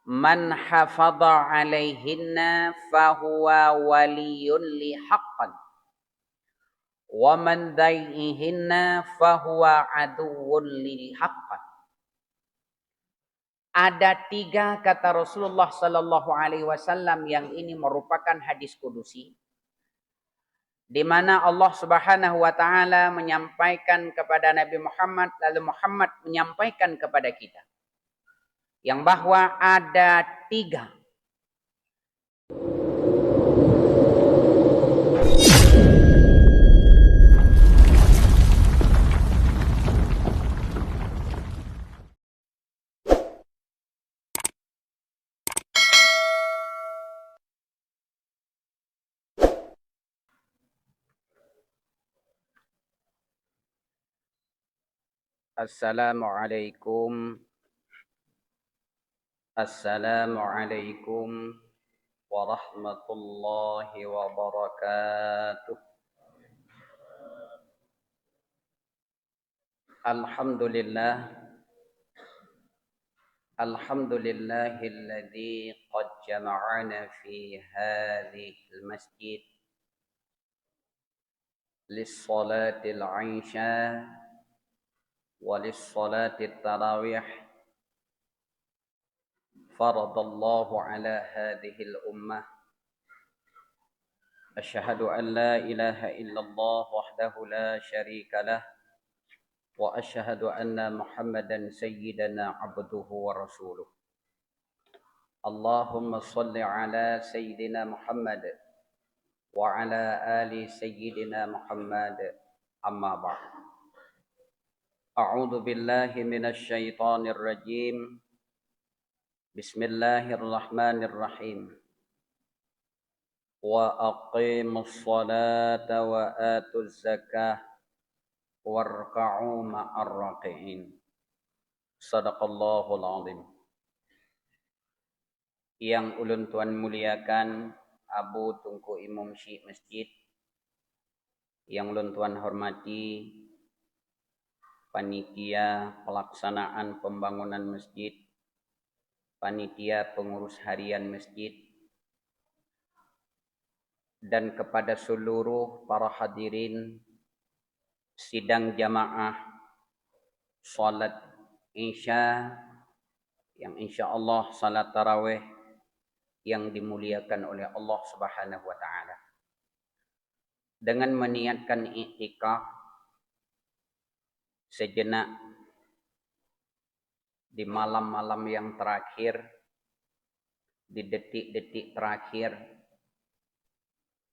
Man hafadha alaihinna fahuwa waliyun li haqqan wa man daihinna fahuwa aduwwun li haqqan. Ada 3 kata Rasulullah sallallahu alaihi wasallam yang ini merupakan hadis kudusi di mana Allah Subhanahu wa taala menyampaikan kepada Nabi Muhammad, lalu Muhammad menyampaikan kepada kita yang bahwa ada 3. Assalamualaikum warahmatullahi wabarakatuh. Alhamdulillahilladzi qad jama'ana fi hadhil masjid lis-salatil 'isha wa lis-salatit tarawih. Faradallahu ala hadhil ummah asyhadu an la ilaha illallah wahdahu la syarika lah wa asyhadu anna Muhammadan sayyidana abduhu wa rasuluh. Allahumma salli ala sayyidina Muhammad wa ala ali sayyidina Muhammad, amma ba'd. A'udzu billahi minasy syaithanir rajim. Bismillahirrahmanirrahim. Wa aqimus salata wa atuz zakah warka'u ma'ar raki'in. Sadaqallahul azim. Yang ulun tuan muliakan Abu Tunku Imam Syekh Masjid, yang ulun tuan hormati panitia pelaksanaan pembangunan masjid, panitia pengurus harian masjid, dan kepada seluruh para hadirin sidang jamaah salat Isya yang insyaallah salat tarawih yang dimuliakan oleh Allah Subhanahu wa taala. Dengan meniatkan i'tikaf sejenak di malam-malam yang terakhir, di detik-detik terakhir,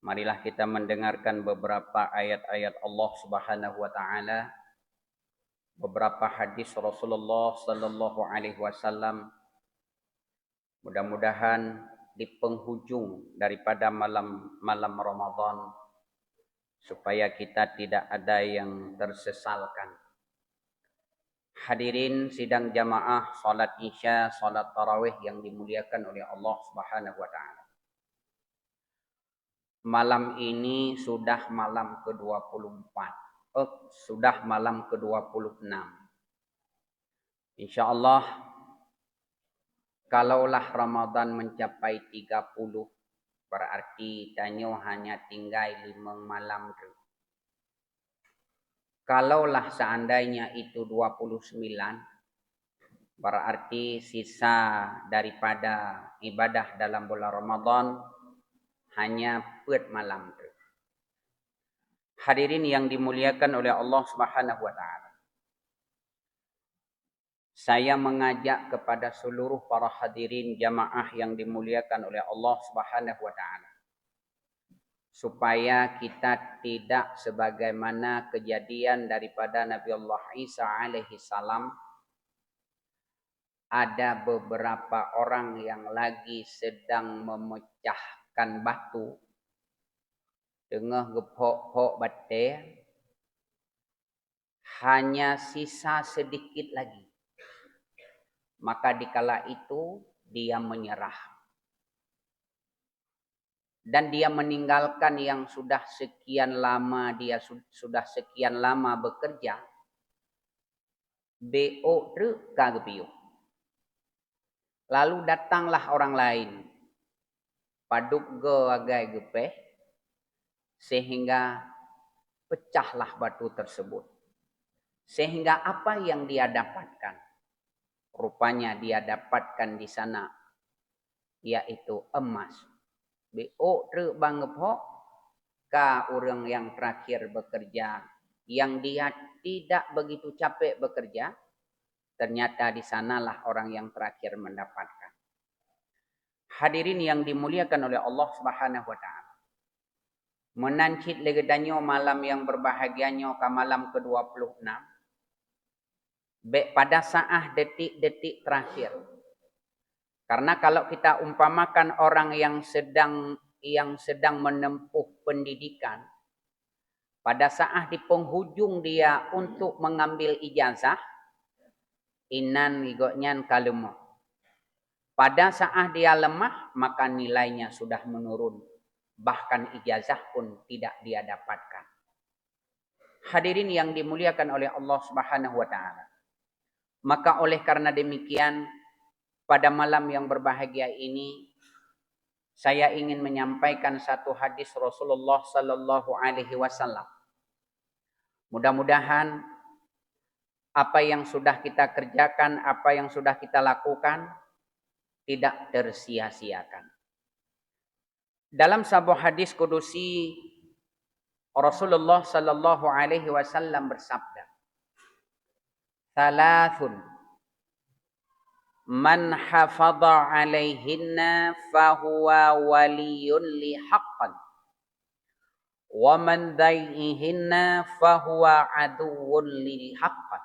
marilah kita mendengarkan beberapa ayat-ayat Allah Subhanahu wa taala, beberapa hadis Rasulullah sallallahu alaihi wasallam. Mudah-mudahan di penghujung daripada malam Ramadan supaya kita tidak ada yang tersesalkan. Hadirin sidang jamaah salat Isya, salat tarawih yang dimuliakan oleh Allah Subhanahu wa taala. Malam ini sudah malam ke-24. Sudah malam ke-26. Insyaallah kalaulah Ramadan mencapai 30, berarti tanyo hanya tinggal 5 malam. Kalaulah seandainya itu 29, berarti sisa daripada ibadah dalam bulan Ramadan hanya 4 malam. Hadirin yang dimuliakan oleh Allah Subhanahu wa taala. Saya mengajak kepada seluruh para hadirin jamaah yang dimuliakan oleh Allah Subhanahu wa taala supaya kita tidak sebagaimana kejadian daripada Nabi Allah Isa alaihi salam. Ada beberapa orang yang lagi sedang memecahkan batu tengah gepok-pok bate, hanya sisa sedikit lagi. Maka dikala itu dia menyerah. Dan dia meninggalkan yang sudah sekian lama bekerja. BO tu kagbiu. Lalu datanglah orang lain. Paduk ge agai gepeh. Sehingga pecahlah batu tersebut. Sehingga apa yang dia dapatkan? Rupanya dia dapatkan di sana. Yaitu emas. Bo tre bangepok. Ka orang yang terakhir bekerja. Yang dia tidak begitu capek bekerja. Ternyata di sanalah orang yang terakhir mendapatkan. Hadirin yang dimuliakan oleh Allah Subhanahu wa taala. Menancit legedanyo malam yang berbahagianyo ke malam ke-26. Pada saat detik-detik terakhir. Karena kalau kita umpamakan orang yang sedang menempuh pendidikan, pada saat di penghujung dia untuk mengambil ijazah, inan igoknyan kalemo. Pada saat dia lemah, maka nilainya sudah menurun. Bahkan ijazah pun tidak dia dapatkan. Hadirin yang dimuliakan oleh Allah Subhanahu wa taala. Maka oleh karena demikian, pada malam yang berbahagia ini, saya ingin menyampaikan satu hadis Rasulullah sallallahu alaihi wasallam. Mudah-mudahan apa yang sudah kita kerjakan, apa yang sudah kita lakukan, tidak tersia-siakan. Dalam sebuah hadis kudusi, Rasulullah sallallahu alaihi wasallam bersabda, "Thalathun man hafadha alaihinna fahuwa waliyun li haqqan wa man daihinna fahuwa aduwwun li haqqan."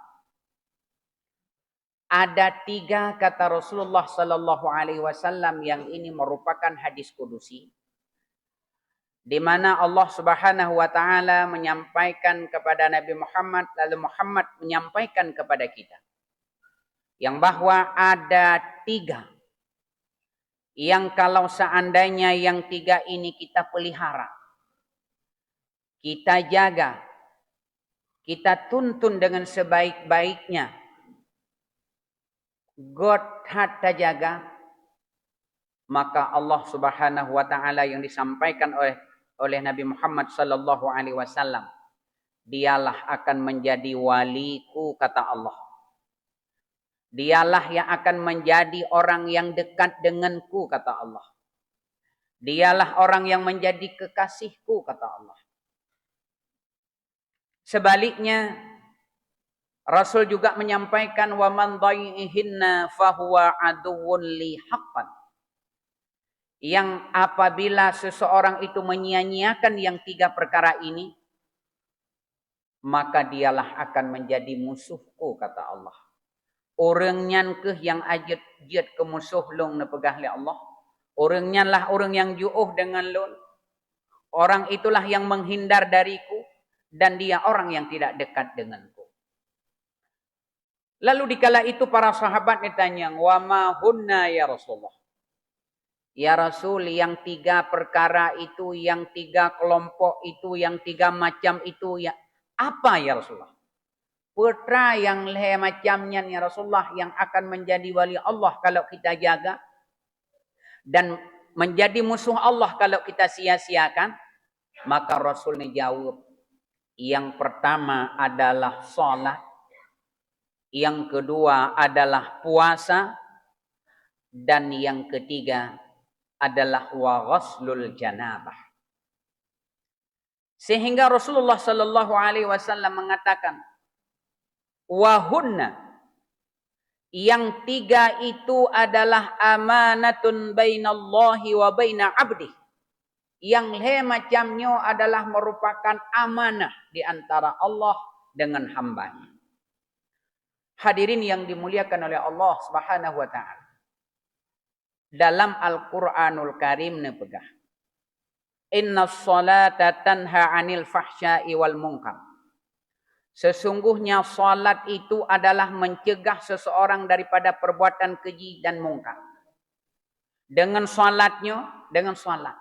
Ada 3 kata Rasulullah sallallahu alaihi wasallam yang ini merupakan hadis kudusi, di mana Allah Subhanahu wa taala menyampaikan kepada Nabi Muhammad, lalu Muhammad menyampaikan kepada kita yang bahwa ada 3 yang kalau seandainya yang 3 ini kita pelihara, kita jaga, kita tuntun dengan sebaik-baiknya, God hatta jaga, maka Allah Subhanahu wa taala yang disampaikan oleh Nabi Muhammad sallallahu alaihi wasallam, dialah akan menjadi waliku, kata Allah. Dialah yang akan menjadi orang yang dekat denganku, kata Allah. Dialah orang yang menjadi kekasihku, kata Allah. Sebaliknya, Rasul juga menyampaikan wa man dhaihinna fahuwa aduwwun li haqqan. Yang apabila seseorang itu menyia-nyiakan yang 3 perkara ini, maka dialah akan menjadi musuhku, kata Allah. Orang nyan ke yang ajat ke musuh long na pegah li Allah. Orang nyan lah orang yang juuh dengan lon. Orang itulah yang menghindar dariku, dan dia orang yang tidak dekat denganku. Lalu dikala itu para sahabat ditanya, wa ma hunna ya Rasulullah? Ya Rasul, yang 3 perkara itu, yang 3 kelompok itu, yang 3 macam itu, ya apa ya Rasulullah? Putra yang le macamnya ya Rasulullah yang akan menjadi wali Allah kalau kita jaga, dan menjadi musuh Allah kalau kita sia-siakan. Maka Rasul jawab, yang pertama adalah salat, yang kedua adalah puasa, dan yang ketiga adalah wa ghuslul janabah. Sehingga Rasulullah sallallahu alaihi wasallam mengatakan, wa hunna, yang 3 itu adalah amanatun bainallahi wa baina abdi. Yang he macamnya adalah merupakan amanah di antara Allah dengan hambanya. Hadirin yang dimuliakan oleh Allah Subhanahu wa taala. Dalam Al-Qur'anul Karim nepegah, innas salata tanha 'anil fahsya'i wal munkar. Sesungguhnya salat itu adalah mencegah seseorang daripada perbuatan keji dan mungkar. Dengan salatnya, dengan salat.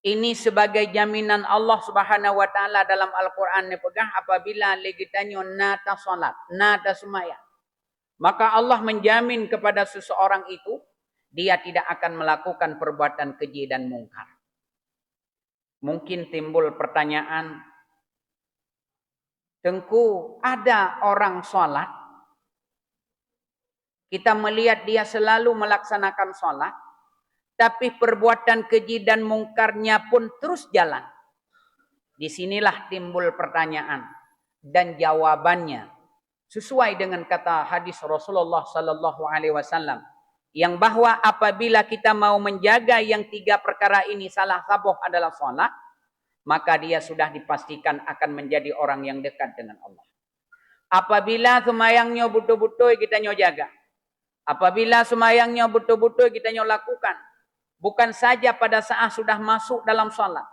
Ini sebagai jaminan Allah Subhanahu wa taala dalam Al-Qur'an nepegah apabila legitanyo nata salat, nata semaya. maka Allah menjamin kepada seseorang itu, dia tidak akan melakukan perbuatan keji dan mungkar. Mungkin timbul pertanyaan, Tengku, ada orang sholat, kita melihat dia selalu melaksanakan sholat, tapi perbuatan keji dan mungkarnya pun terus jalan. Disinilah timbul pertanyaan dan jawabannya sesuai dengan kata hadis Rasulullah sallallahu alaihi wasallam yang bahwa apabila kita mau menjaga yang 3 perkara ini salah satu adalah sholat, maka dia sudah dipastikan akan menjadi orang yang dekat dengan Allah. Apabila semayangnya betul-betul kita nyo jaga, apabila semayangnya betul-betul kita nyo lakukan, bukan saja pada saat sudah masuk dalam sholat,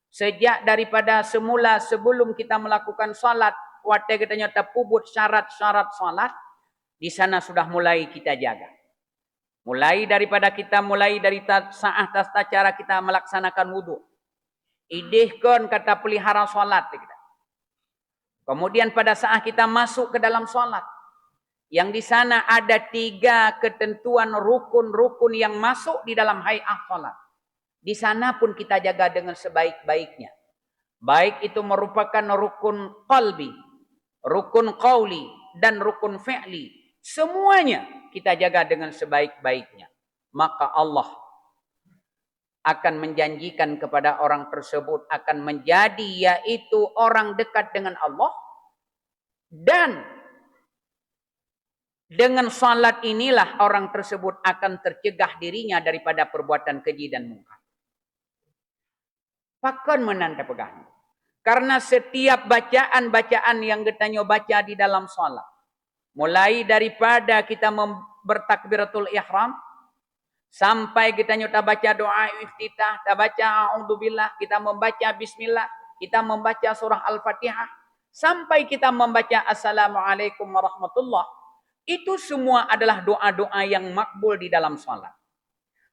sejak daripada semula sebelum kita melakukan sholat, waktu kita nyo terpubut syarat-syarat sholat, di sana sudah mulai kita jaga. Mulai dari saat tata cara kita melaksanakan wudhu. Idihkan kata pelihara sholat kita. Kemudian pada saat kita masuk ke dalam sholat, yang di sana ada 3 ketentuan rukun-rukun yang masuk di dalam hay'ah sholat. Di sana pun kita jaga dengan sebaik-baiknya. Baik itu merupakan rukun qalbi, rukun qauli, dan rukun fi'li. Semuanya kita jaga dengan sebaik-baiknya. Maka Allah akan menjanjikan kepada orang tersebut akan menjadi yaitu orang dekat dengan Allah. Dan dengan salat inilah orang tersebut akan tercegah dirinya daripada perbuatan keji dan mungkar. Pakan menanda pegang. Karena setiap bacaan-bacaan yang kita baca di dalam salat, mulai daripada kita bertakbiratul ihram, sampai kita nyata baca doa iftitah, kita baca a'udzubillah, kita membaca bismillah, kita membaca surah Al-Fatihah, sampai kita membaca assalamualaikum warahmatullah. Itu semua adalah doa-doa yang makbul di dalam salat.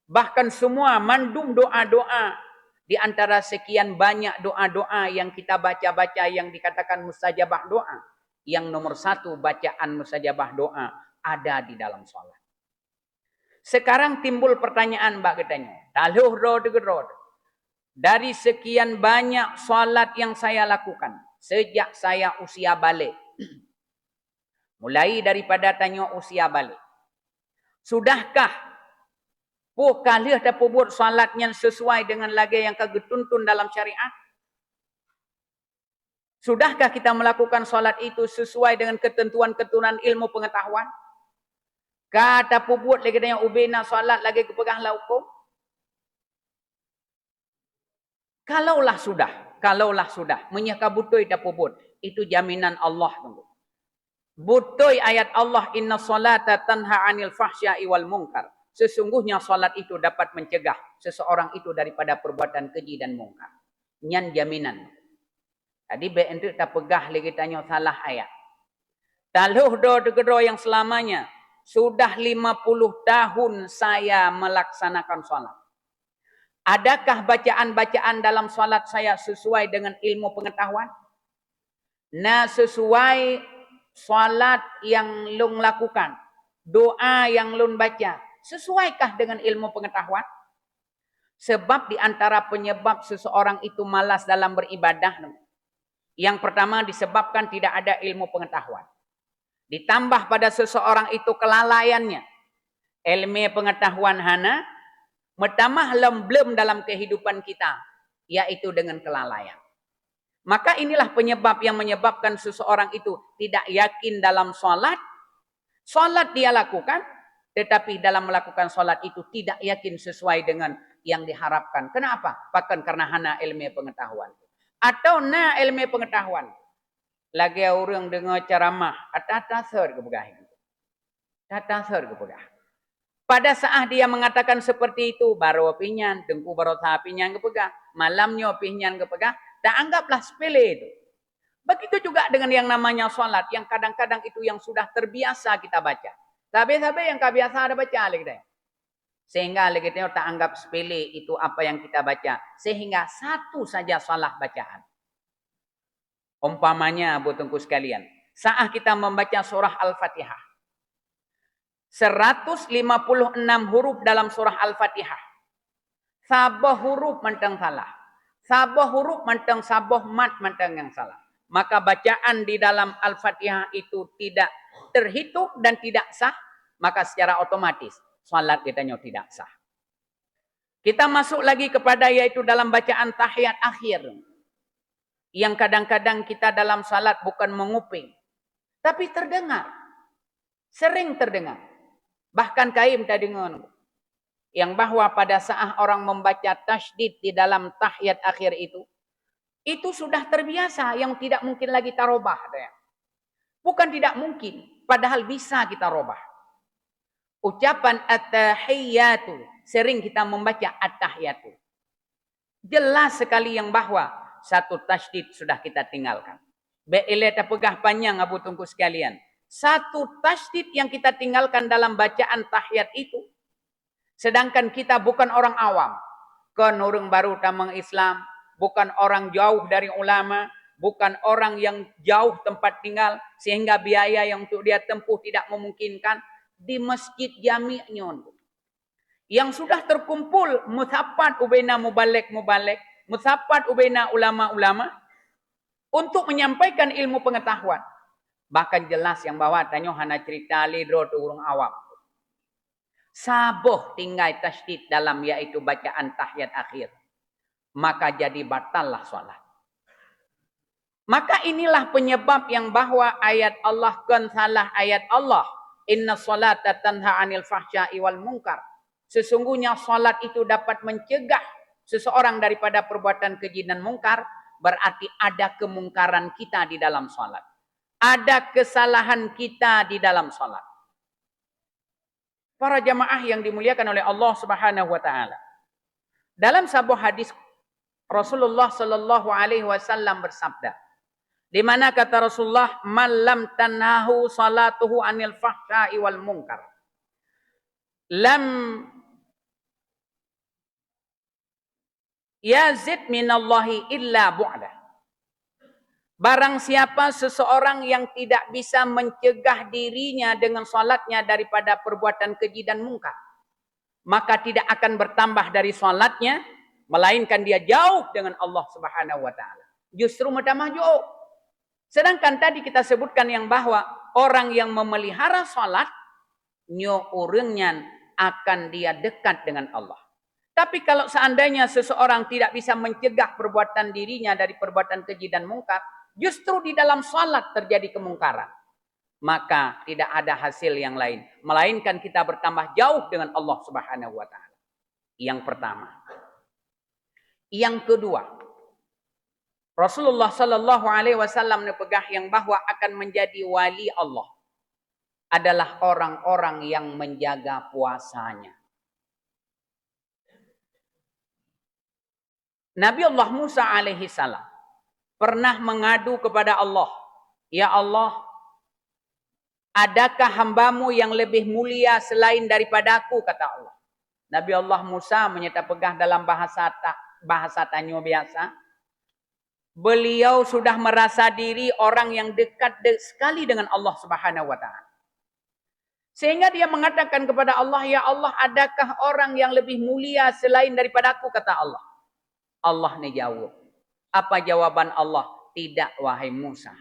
Bahkan semua mandum doa-doa di antara sekian banyak doa-doa yang kita baca-baca yang dikatakan mustajabah doa. Yang nomor 1 bacaan mustajabah doa ada di dalam salat. Sekarang timbul pertanyaan mbak katanya. Dari sekian banyak salat yang saya lakukan sejak saya usia balik. Mulai daripada tanya usia balik. Sudahkah kali ada buat salat yang sesuai dengan lagi yang kegetuntun dalam syariat? Sudahkah kita melakukan salat itu sesuai dengan ketentuan-ketentuan ilmu pengetahuan? Kata pubut lagi dengan ubina salat lagi kepegang laukum. Kalaulah sudah menyaka butoi ta pubut, itu jaminan Allah tunggu. Butoi ayat Allah inna salata tanha 'anil fahsya'i wal munkar. Sesungguhnya salat itu dapat mencegah seseorang itu daripada perbuatan keji dan mungkar. Nyan jaminan. Tadi bentuk tak pegah lagi tanya salah ayat. Taluh do yang selamanya sudah 50 tahun saya melaksanakan salat. Adakah bacaan-bacaan dalam salat saya sesuai dengan ilmu pengetahuan? Nah, sesuai salat yang lung lakukan, doa yang lung baca, sesuaikah dengan ilmu pengetahuan? Sebab di antara penyebab seseorang itu malas dalam beribadah, yang pertama disebabkan tidak ada ilmu pengetahuan. Ditambah pada seseorang itu kelalaiannya. Ilmu pengetahuan hana, metamah lemblem dalam kehidupan kita, yaitu dengan kelalaian. Maka inilah penyebab yang menyebabkan seseorang itu tidak yakin dalam salat. Salat dia lakukan, tetapi dalam melakukan salat itu tidak yakin sesuai dengan yang diharapkan. Kenapa? Bahkan karena hana ilmu pengetahuan. Atau na ilmu pengetahuan. Lagi orang dengar ceramah, tasar ke pegah. Tasar ke pegah. Pada saat dia mengatakan seperti itu, baru opinian, dengku baru opinian ke pegah, malamnya opinian ke pegah, dan anggaplah sepele itu. Begitu juga dengan yang namanya salat, yang kadang-kadang itu yang sudah terbiasa kita baca. Sabe-sabe yang kebiasa ada baca lagi kita. Sehingga lagi kita tak anggap sepele itu apa yang kita baca. Sehingga satu saja salah bacaan. Umpamanya, Bu Tengku sekalian, saat kita membaca surah Al-Fatihah. 156 huruf dalam surah Al-Fatihah. Sabah huruf mentang salah. Sabah huruf mentang sabah mat mentang yang salah. Maka bacaan di dalam Al-Fatihah itu tidak terhitung dan tidak sah. Maka secara otomatis salat kita tidak sah. Kita masuk lagi kepada yaitu dalam bacaan tahiyat akhir. Yang kadang-kadang kita dalam salat bukan menguping. Tapi terdengar. Sering terdengar. Bahkan Kaim tadi dengar. Yang bahwa pada saat orang membaca tasydid di dalam tahiyat akhir itu sudah terbiasa yang tidak mungkin lagi kita robah. Bukan tidak mungkin, padahal bisa kita robah. Ucapan at-tahiyyatu, sering kita membaca at-tahiyyatu. Jelas sekali yang bahwa satu tasydid sudah kita tinggalkan. Be'ileta pegah panjang Abu Tungku sekalian. Satu tasydid yang kita tinggalkan dalam bacaan tahiyat itu, sedangkan kita bukan orang awam. Kan orang baru tamang Islam. Bukan orang jauh dari ulama. Bukan orang yang jauh tempat tinggal. Sehingga biaya yang untuk dia tempuh tidak memungkinkan. Di masjid jami'nya. Yang sudah terkumpul. Muthapat ubaina mubalik. Muthapat ubaina ulama-ulama. Untuk menyampaikan ilmu pengetahuan. Bahkan jelas yang bawa tanya hana cerita lidro tu orang awam. Saboh tinggal tasydid dalam yaitu bacaan tahiyat akhir. Maka jadi batallah salat. Maka inilah penyebab yang bahwa ayat Allah kan salah ayat Allah. Inna salata tanha anil fahsya'i wal munkar. Sesungguhnya salat itu dapat mencegah seseorang daripada perbuatan keji dan mungkar. Berarti ada kemungkaran kita di dalam salat. Ada kesalahan kita di dalam salat. Para jamaah yang dimuliakan oleh Allah Subhanahu wa taala. Dalam sebuah hadis Rasulullah sallallahu alaihi wasallam bersabda, di mana kata Rasulullah, "Man lam tanhahu salatuhu anil fahsya'i wal munkar, lam yazid minallahi illa bu'da." Barang siapa seseorang yang tidak bisa mencegah dirinya dengan salatnya daripada perbuatan keji dan mungkar, maka tidak akan bertambah dari salatnya, melainkan dia jauh dengan Allah Subhanahu wa taala. Justru bertambah jauh. Sedangkan tadi kita sebutkan yang bahwa orang yang memelihara salat, nyo urangnya akan dia dekat dengan Allah. Tapi kalau seandainya seseorang tidak bisa mencegah perbuatan dirinya dari perbuatan keji dan mungkar, justru di dalam salat terjadi kemungkaran. Maka tidak ada hasil yang lain. Melainkan kita bertambah jauh dengan Allah Subhanahu wa ta'ala. Yang pertama. Yang kedua. Rasulullah sallallahu alaihi wasallam nepegah yang bahwa akan menjadi wali Allah. Adalah orang-orang yang menjaga puasanya. Nabi Allah Musa alaihi salam pernah mengadu kepada Allah, "Ya Allah, adakah hambamu yang lebih mulia selain daripadaku?" kata Allah. Nabi Allah Musa menyata pegah dalam bahasa Tanyo biasa. Beliau sudah merasa diri orang yang dekat sekali dengan Allah Subhanahu wa taala. Sehingga dia mengatakan kepada Allah, "Ya Allah, adakah orang yang lebih mulia selain daripadaku?" kata Allah. Allah ni jawab. Apa jawaban Allah? Tidak, wahai Musa.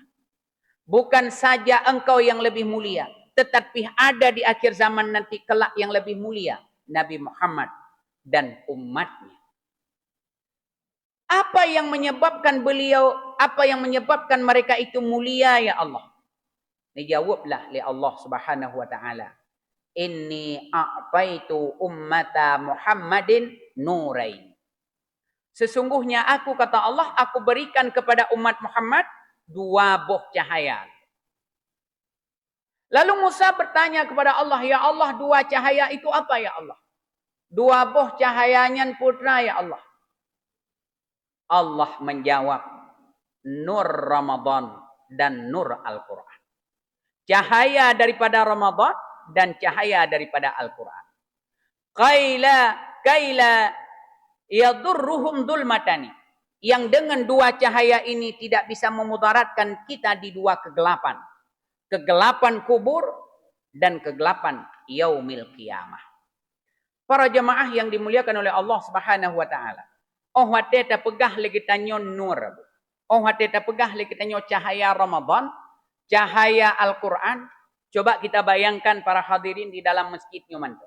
Bukan saja engkau yang lebih mulia, tetapi ada di akhir zaman nanti kelak yang lebih mulia, Nabi Muhammad dan umatnya. Apa yang menyebabkan mereka itu mulia ya Allah? Dijawablah oleh Allah Subhanahu wa taala. Inni a'taitu ummata Muhammadin nurain. Sesungguhnya aku, kata Allah, aku berikan kepada umat Muhammad 2 boh cahaya. Lalu Musa bertanya kepada Allah, "Ya Allah, 2 cahaya itu apa ya Allah?" 2 boh cahayanya putra ya Allah. Allah menjawab, nur Ramadan dan nur Al-Quran. Cahaya daripada Ramadan dan cahaya daripada Al-Quran. Kaila yadurruhum dulmatani. Yang dengan 2 cahaya ini tidak bisa memudaratkan kita di 2 kegelapan. Kegelapan kubur dan kegelapan yaumil qiyamah. Para jemaah yang dimuliakan oleh Allah Subhanahu wa taala. Oh hati ta pegah lagi tanyo nur. Oh hati ta pegah lagi tanyo cahaya Ramadan, cahaya Al-Qur'an. Coba kita bayangkan para hadirin di dalam masjid nyoman.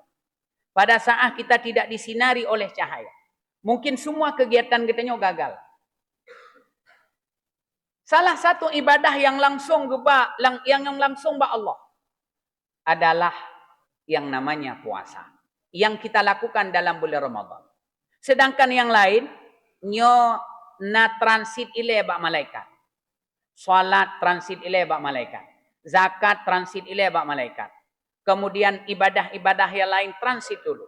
Pada saat kita tidak disinari oleh cahaya, mungkin semua kegiatan kita gagal. Salah satu ibadah yang langsung langsung ba Allah adalah yang namanya puasa yang kita lakukan dalam bulan Ramadan. Sedangkan yang lain nyo na transit ile ba malaikat. Salat transit ile ba malaikat. Zakat transit ile ba malaikat. Kemudian ibadah-ibadah yang lain transit dulu.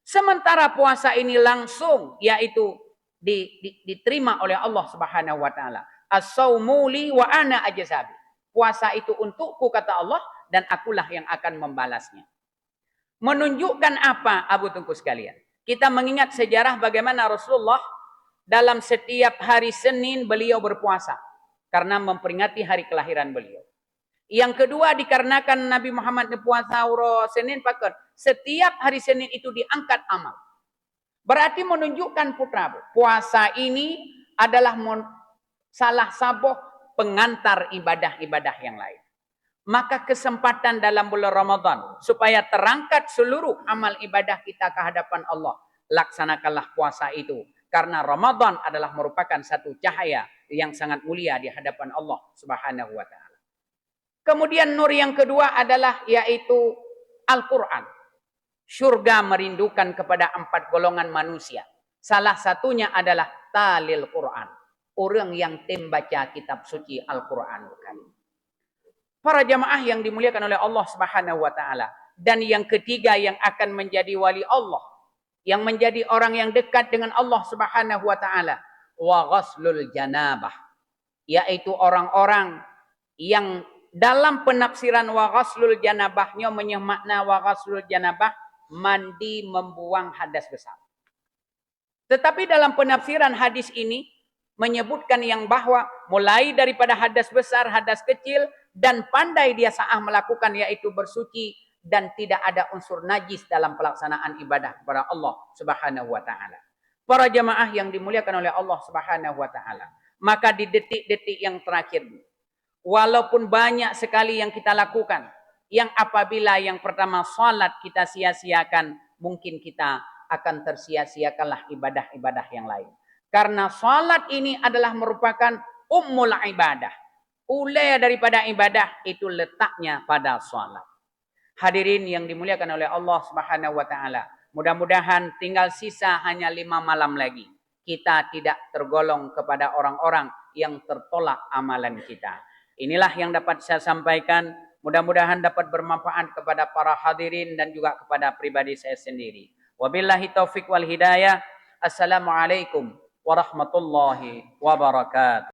Sementara puasa ini langsung yaitu diterima oleh Allah Subhanahu wa taala. As-saumu li wa ana ajzabi. Puasa itu untukku kata Allah dan akulah yang akan membalasnya. Menunjukkan apa Abu Tungku sekalian? Kita mengingat sejarah bagaimana Rasulullah dalam setiap hari Senin beliau berpuasa karena memperingati hari kelahiran beliau. Yang kedua dikarenakan Nabi Muhammad puasa Senin pakai setiap hari Senin itu diangkat amal. Berarti menunjukkan putra puasa ini adalah salah satu pengantar ibadah-ibadah yang lain. Maka kesempatan dalam bulan Ramadan supaya terangkat seluruh amal ibadah kita ke hadapan Allah. Laksanakanlah puasa itu. Karena Ramadan adalah merupakan satu cahaya yang sangat mulia di hadapan Allah Subhanahu wa taala. Kemudian nur yang kedua adalah yaitu Al-Quran. Syurga merindukan kepada 4 golongan manusia. Salah satunya adalah talil Quran. Orang yang membaca kitab suci Al-Quran. Para jamaah yang dimuliakan oleh Allah Subhanahu wa taala. Dan yang ketiga yang akan menjadi wali Allah, yang menjadi orang yang dekat dengan Allah Subhanahu wa taala, wa ghaslul janabah, yaitu orang-orang yang dalam penafsiran wa ghaslul janabahnya menyemakna wa ghaslul janabah mandi membuang hadas besar. Tetapi dalam penafsiran hadis ini menyebutkan yang bahwa mulai daripada hadas besar, hadas kecil, dan pandai dia saat melakukan yaitu bersuci dan tidak ada unsur najis dalam pelaksanaan ibadah kepada Allah Subhanahu wa taala. Para jemaah yang dimuliakan oleh Allah Subhanahu wa taala, maka di detik-detik yang terakhir walaupun banyak sekali yang kita lakukan, yang apabila yang pertama salat kita sia-siakan, mungkin kita akan tersia-siakanlah ibadah-ibadah yang lain. Karena salat ini adalah merupakan ummul ibadah. Ulai daripada ibadah itu letaknya pada salat. Hadirin yang dimuliakan oleh Allah Subhanahu wa taala, mudah-mudahan tinggal sisa hanya 5 malam lagi. Kita tidak tergolong kepada orang-orang yang tertolak amalan kita. Inilah yang dapat saya sampaikan. Mudah-mudahan dapat bermanfaat kepada para hadirin dan juga kepada pribadi saya sendiri. Wabillahi taufik wal hidayah. Assalamualaikum warahmatullahi wabarakatuh.